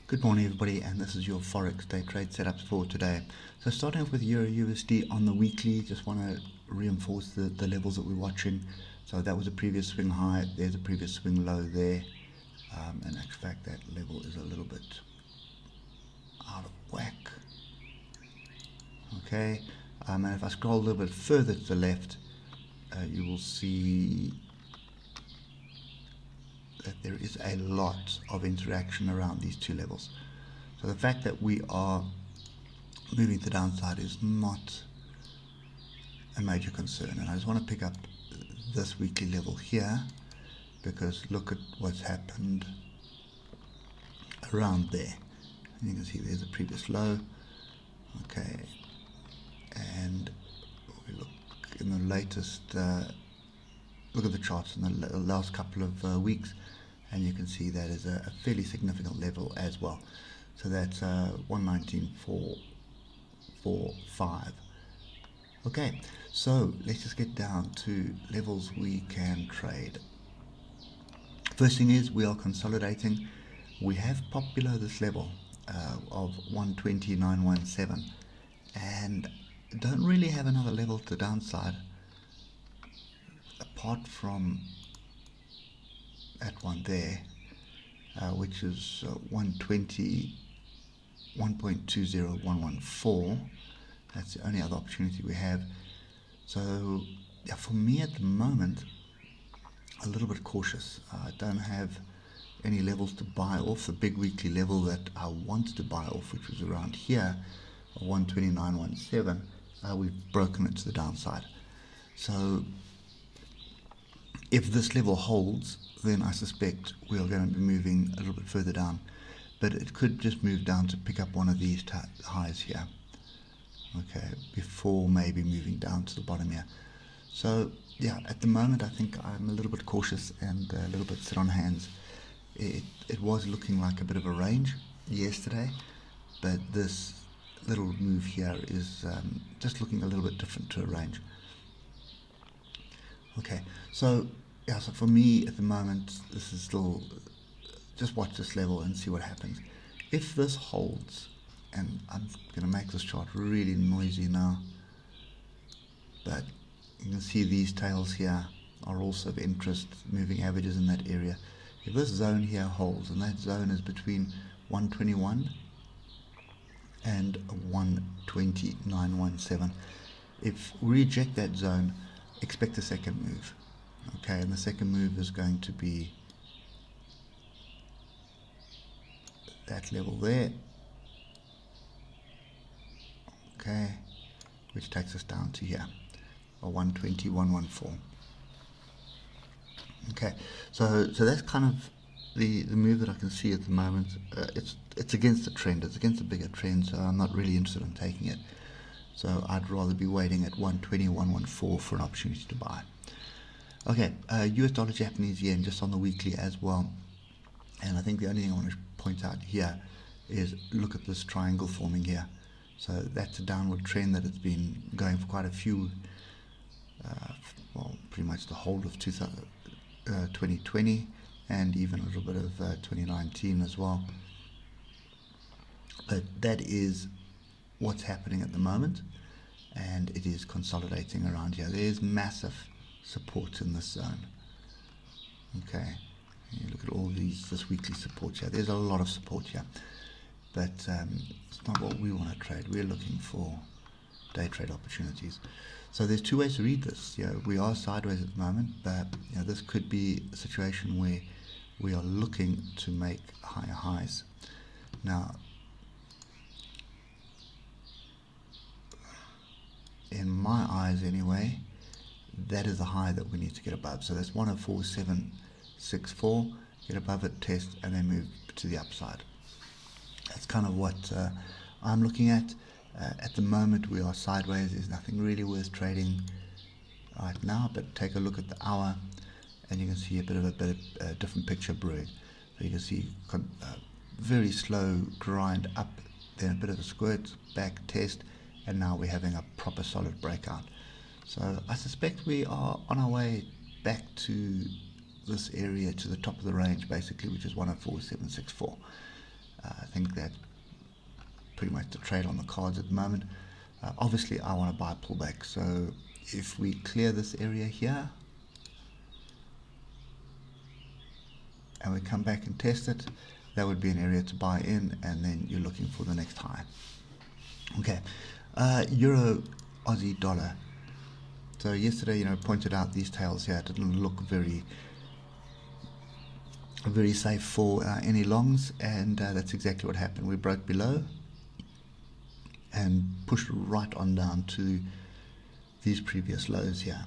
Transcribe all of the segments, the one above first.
Good morning everybody, and this is your Forex day trade setups for today. So starting off with Euro USD on the weekly, just want to reinforce the levels that we're watching. So that was a previous swing high, there's a previous swing low there. In actual fact that level is a little bit out of whack. Okay, and if I scroll a little bit further to the left, you will see that there is a lot of interaction around these two levels. So the fact that we are moving to the downside is not a major concern, and I just want to pick up this weekly level here because look at what's happened around there. And you can see there's a previous low. Okay, and we look in the latest look at the charts in the last couple of weeks, and you can see that is a fairly significant level as well. So that's 119.445. Okay, so let's just get down to levels we can trade. First thing is we are consolidating. We have popped below this level of 120.917 and don't really have another level to downside apart from that one there, which is 120.114. That's the only other opportunity we have. So yeah, for me at the moment, a little bit cautious. I don't have any levels to buy off. The big weekly level that I wanted to buy off, which was around here, 129.17, we've broken it to the downside. So if this level holds, then I suspect we are going to be moving a little bit further down, but it could just move down to pick up one of these highs here, okay, before maybe moving down to the bottom here. So yeah, at the moment I think I'm a little bit cautious and a little bit sit on hands. It was looking like a bit of a range yesterday, but this little move here is just looking a little bit different to a range. Okay, so yeah, so for me at the moment, this is still, just watch this level and see what happens. If this holds, and I'm going to make this chart really noisy now, but you can see these tails here are also of interest, moving averages in that area. If this zone here holds, and that zone is between 121 and 120.917, if we reject that zone, expect a second move. Okay, and the second move is going to be that level there, okay, which takes us down to here, or 120.114. Okay, so that's kind of the move that I can see at the moment. It's against the trend, it's against a bigger trend, so I'm not really interested in taking it. So I'd rather be waiting at 120.114 for an opportunity to buy. Okay, US dollar Japanese yen just on the weekly as well. And I think the only thing I want to point out here is look at this triangle forming here. So that's a downward trend that it's been going for quite a few, well, pretty much the whole of 2020 and even a little bit of 2019 as well. But that is what's happening at the moment, and it is consolidating around here. There's massive support in this zone. Okay, you look at all this weekly support here. There's a lot of support here, but it's not what we want to trade. We're looking for day trade opportunities. So there's two ways to read this. You know, we are sideways at the moment, but you know, this could be a situation where we are looking to make higher highs. Now, in my eyes anyway, that is the high that we need to get above. So that's 104.764, get above it, test, and then move to the upside. That's kind of what I'm looking at. At the moment we are sideways. There's nothing really worth trading right now, but take a look at the hour and you can see a bit of a different picture brewing. So you can see very slow grind up, then a bit of a squirt, back, test, and now we're having a proper solid breakout. So I suspect we are on our way back to this area, to the top of the range basically, which is 104.764. I think that's pretty much the trade on the cards at the moment. Obviously I want to buy a pullback, so if we clear this area here and we come back and test it, that would be an area to buy in, and then you're looking for the next high. Okay, Euro Aussie dollar. So yesterday, pointed out these tails here didn't look very safe for any longs, and that's exactly what happened. We broke below and pushed right on down to these previous lows here.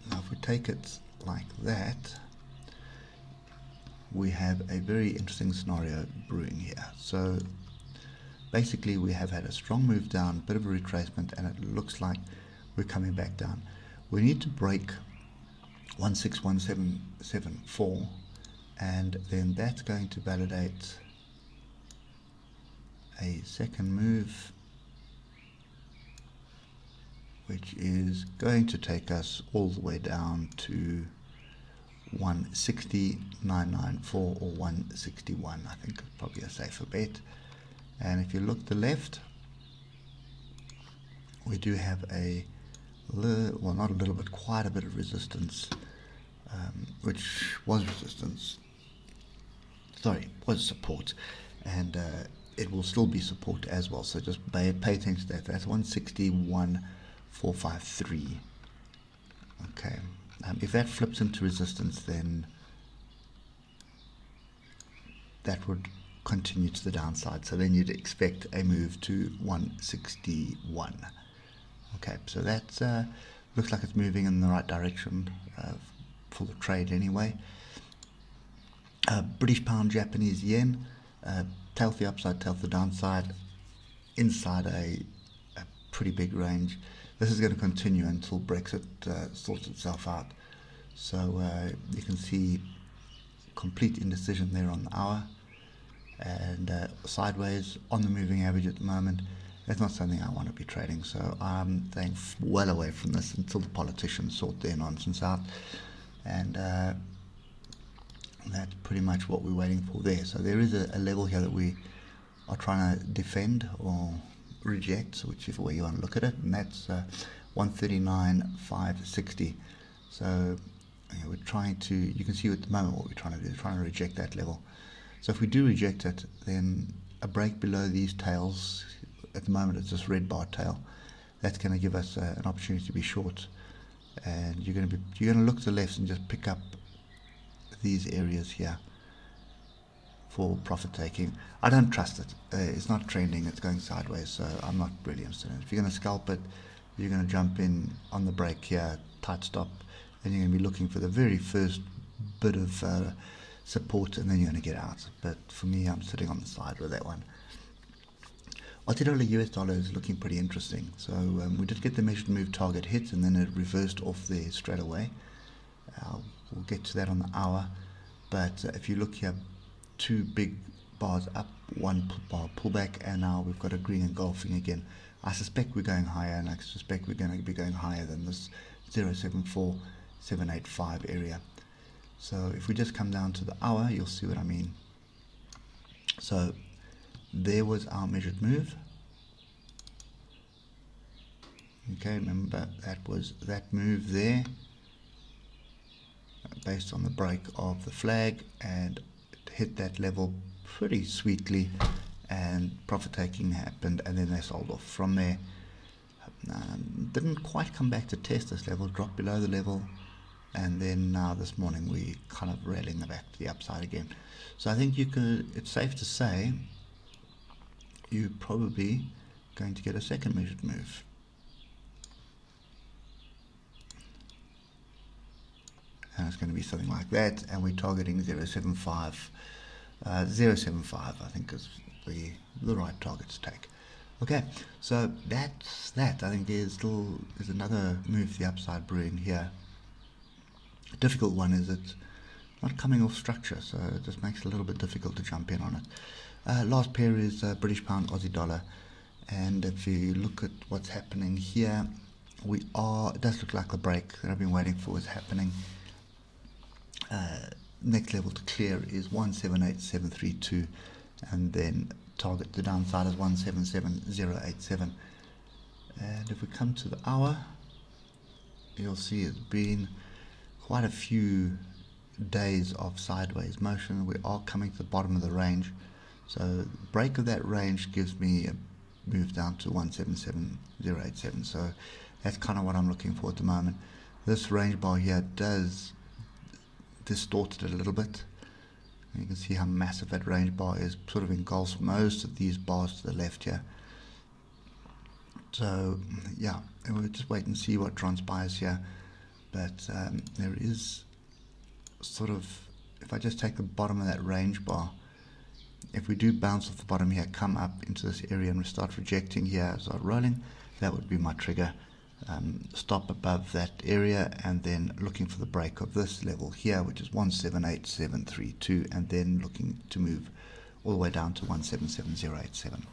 Now if we take it like that, we have a very interesting scenario brewing here. So basically we have had a strong move down, bit of a retracement, and it looks like we're coming back down. We need to break 16174, and then that's going to validate a second move, which is going to take us all the way down to 160.994 or 161. I think it's probably a safer bet. And if you look to the left, we do have well, not a little bit, quite a bit of resistance, which was support, and it will still be support as well. So just pay attention to that. That's 161.453. Okay, if that flips into resistance, then that would continue to the downside. So then you'd expect a move to 161. Okay, so that looks like it's moving in the right direction for the trade anyway. British pound, Japanese yen, tail to the upside, tail to the downside, inside a pretty big range. This is going to continue until Brexit sorts itself out. So you can see complete indecision there on the hour, and sideways on the moving average at the moment. That's not something I want to be trading, so I'm staying well away from this until the politicians sort their nonsense out, and that's pretty much what we're waiting for there. So there is a level here that we are trying to defend or reject, whichever way you want to look at it, and that's 139.560. So we're trying to, you can see at the moment what we're trying to do, trying to reject that level. So if we do reject it, then a break below these tails, at the moment it's just red bar tail, that's going to give us an opportunity to be short, and you're going to look to the left and just pick up these areas here for profit taking. I don't trust it. It's not trending, it's going sideways, so I'm not really interested in it. If you're going to scalp it, you're going to jump in on the break here, tight stop, and you're going to be looking for the very first bit of support, and then you're going to get out. But for me, I'm sitting on the side with that one. Aussie dollar US dollar is looking pretty interesting. So we did get the measured move target hit, and then it reversed off there straight away. We'll get to that on the hour, but if you look here, two big bars up, one bar pullback, and now we've got a green engulfing again. I suspect we're going higher, and I suspect we're going to be going higher than this 0.74785 area. So if we just come down to the hour, you'll see what I mean. So there was our measured move. Okay, remember that was that move there, based on the break of the flag, and it hit that level pretty sweetly, and profit taking happened, and then they sold off from there. Didn't quite come back to test this level, dropped below the level, and then now this morning we kind of railing back to the upside again. So I think it's safe to say you're probably going to get a second measured move. And it's going to be something like that, and we're targeting 0.75. 0.75 I think is the right target to take. Okay, so that's that. I think there's another move to the upside brewing here. A difficult one is it's not coming off structure, so it just makes it a little bit difficult to jump in on it. Last pair is British pound, Aussie dollar, and if you look at what's happening here, it does look like the break that I've been waiting for is happening. next level to clear is 178732, and then target the downside is 177087. And if we come to the hour, you'll see it's been quite a few days of sideways motion. We are coming to the bottom of the range, so break of that range gives me a move down to 177087. So that's kind of what I'm looking for at the moment. This range bar here does distort it a little bit. You can see how massive that range bar is, sort of engulfs most of these bars to the left here. So yeah, we'll just wait and see what transpires here. But there is sort of, if I just take the bottom of that range bar, if we do bounce off the bottom here, come up into this area and we start rejecting here, start rolling, that would be my trigger. Stop above that area and then looking for the break of this level here, which is 178732, and then looking to move all the way down to 177087.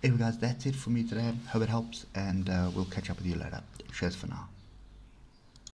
Anyway guys, that's it for me today. Hope it helps, and we'll catch up with you later. Cheers for now.